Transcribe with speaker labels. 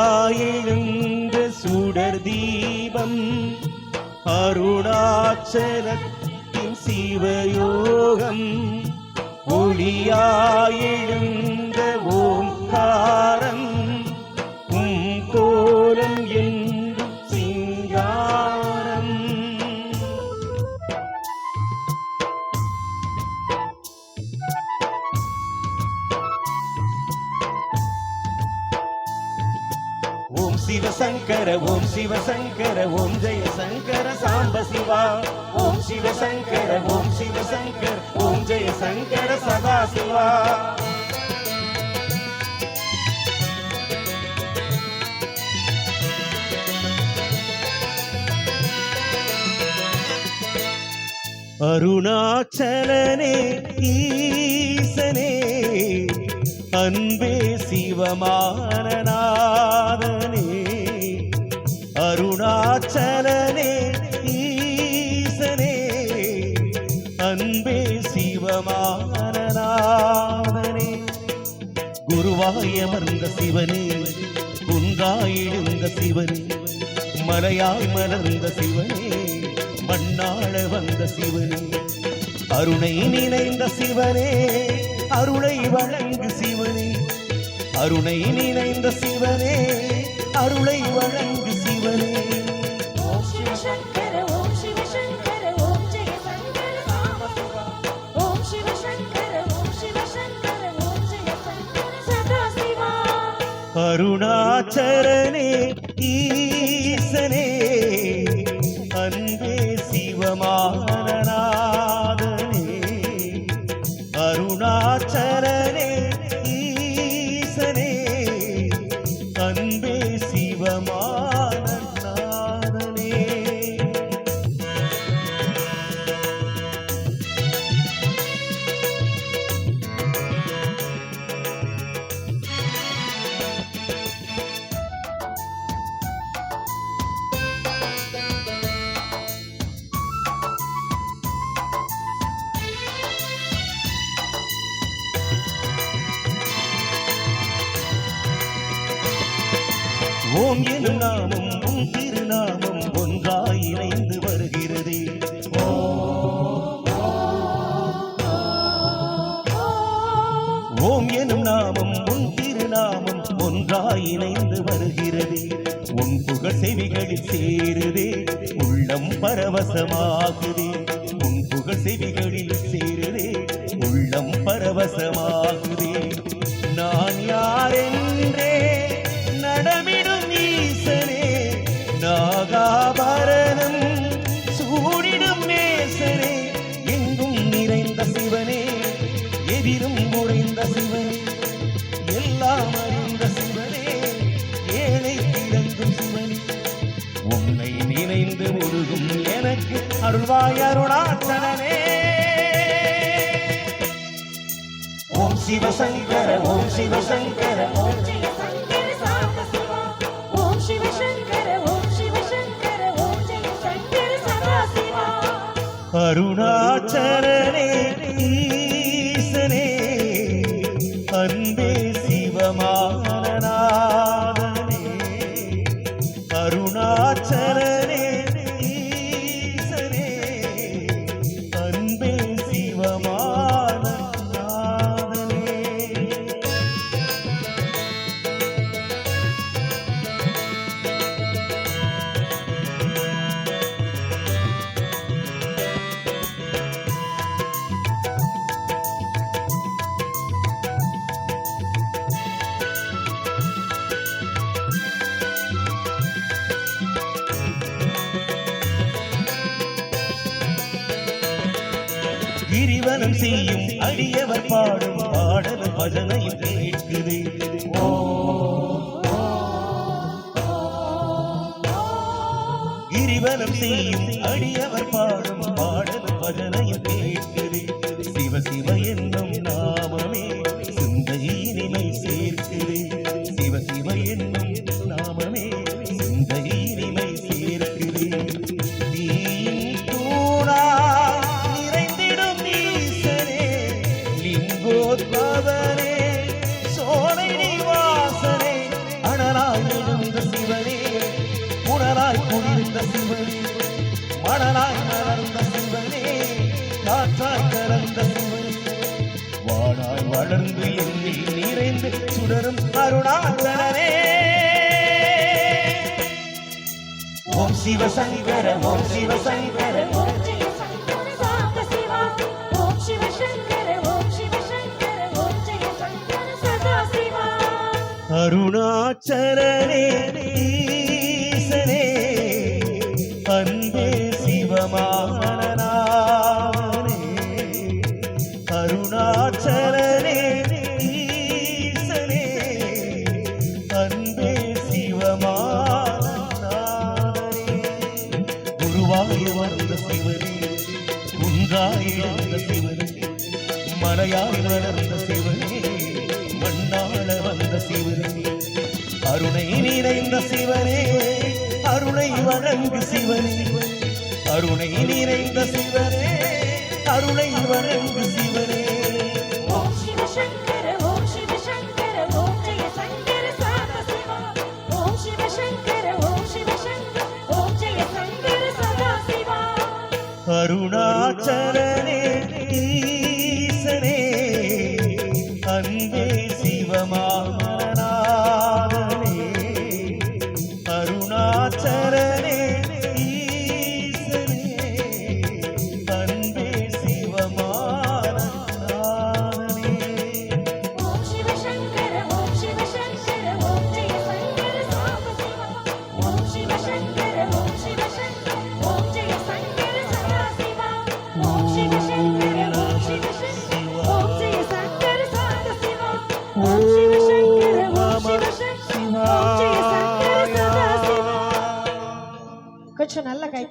Speaker 1: அணராயெழுந்த சுடர் தீபம் அருணாச்சலத்தின் சிவயோகம் ஒளியாயெழுந்த ஓம்காரம் கோலம் என்றும் சிங்காரம். ஓம் சிவசங்கர ஓம் சிவசங்கர ஓம் ஜெய சங்கர சாம்ப சிவா. ஓம் சிவசங்கர ஓம் சிவசங்கர ஓம் ஜெய சங்கர சதா சிவா. அருணாச்சலனே ஈசனே அன்பே சிவமானநாதனே. அருணாச்சலனே ஈசனே அன்பே சிவமானநாதனே. குருவாயமர்ந்த சிவனே குன்றாயிழுந்த சிவனே மலையாய் மலர்ந்த சிவனே மண்ணாள வந்த சிவனே. அருணை நினைந்த சிவனே அருளை வழங்கு சிவனே. அருணை நினைந்த சிவனே அருளை வழங்கு சிவனே.
Speaker 2: ஓம் சிவசங்கர ஓம் சிவசங்கர ஓம் ஜெய சங்கர சாம்ப சிவா. ஓம் சிவசங்கர ஓம் சிவசங்கர ஓம் ஜெய சங்கர சதா சிவா.
Speaker 1: அருணாச்சலனே ஈசனே அன்பே சிவமானநாதனே. அருணாச்சலனே ஈசனே அன்பே சிவமானநாதனே. ஓம் எனும் நாமம் உன் திருநாமம் ஒன்றாய் இணைந்து வருகிறதே. ஓம் எனும் நாமம் உன் திருநாமம் ஒன்றாய் இணைந்து வருகிறதே. உன் புகழ் செவிகளில் சேருதே உள்ளம் பரவசமாகுதே. உன் புகழ் செவிகளில் சேருதே உள்ளம் பரவசமாகுதே. நான் யாரென்றே நடமிடும் ஈசனே நாகாபரணம் சூடிடும் நேசனே. எங்கும் நிறைந்த சிவனே எதிரும் உறைந்த சிவனே எல்லாம் அறிந்த சிவனே ஏழை இறங்கும் சிவனே. உன்னை நினைந்து முழுகும் எனக்கு அருள்வாய் அருணாச்சலனே. ஓம் சிவசங்கர ஓம் சிவசங்கர
Speaker 2: ஓம் ஜெய சங்கர சாம்ப சிவா. ஓம் சிவசங்கர ஓம் சிவசங்கர ஓம் ஜெய சங்கர சதா சிவா.
Speaker 1: அருணாச்சலனே ஈசனே அன்பே சிவமானநாதனே. அருணாச்சலனே ஈசனே அன்பே சிவமானநாதனே. கிரிவலம் செய்யும் அடியவர் பாடும் பாடல் பஜனையில் கேட்குது. கிரிவலம் செய்யும் அடியவர் பாடும் பாடல் பஜனையில் கேட்குது. சிவ சிவ என்னும் நாமமே சிந்தையினிமை சேர்க்குது. சிவ சிவ என்னும் நாமமே சிந்தையினிமை சேர்க்குது. தீயின் தூணாய் நிறைந்திடும் ஈசனே போற்பவனே சோலை நிவாசனே அனலாய் எழுந்த சிவனே புனராய் குளிர்ந்த சிவனே மணலாய் மலர்ந்த சிவனே காற்றாய் கலந்த சிவனே வானாய் வளர்ந்து எண்ணில் நிறைந்து சுடரும் அருணாச்சலனே ஓம் சிவசங்கர ஓம் சிவசங்கர
Speaker 2: ஓம் ஜெய சங்கர சாம்ப சிவா ஓம் சிவ சங்கர ஓம் சிவ சங்கர ஓம் ஜெய சங்கர சதா சிவா
Speaker 1: அருணாச்சலனே ஈசனே அன்பே சிவமானனானே அருணாச்சலனே ஈசனே அன்பே சிவமானனானே குருவாய் வந்த சிவனே குன்றாய் எழுந்த சிவனே மலையாய் வளர்ந்த சிவனே மண்ணாள வந்த சிவனே அருணை நிறைந்த சிவனே அருணை வழங்கு சிவனே அருணை நிறைந்த சிவனே அருணை வழங்கு சிவனே
Speaker 2: ஓம் சிவ சங்கர ஓம் சிவ சங்கர ஓம் ஜெய சங்கர சாம்ப சிவா ஓம் சிவ சங்கர ஓம் சிவ சங்கர ஓம் ஜெய சங்கர சதா சிவா
Speaker 1: அருணாச்சலனே ஈசனே அன்பே சிவமானநாதனே அருணாச்சலனே ஈசனே அன்பே சிவமானநாதனே
Speaker 2: ஓம் சிவ சங்கர ஓம் சிவ சங்கர ஓம் ஜெய சங்கர சாம்ப சிவா ஓம் சிவ சங்கர ஓம் சிவ சங்கர ஓம் ஜெய சங்கர சதா சிவா ஓம் சிவ சங்கர ஓம் சிவ சங்கர ஓம் ஜெய சங்கர சாம்ப சிவா ஓம் சிவ சங்கர ஓம் சிவ சங்கர ஓம் ஜெய சங்கர சதா சிவா கொஞ்சம் நல்ல கை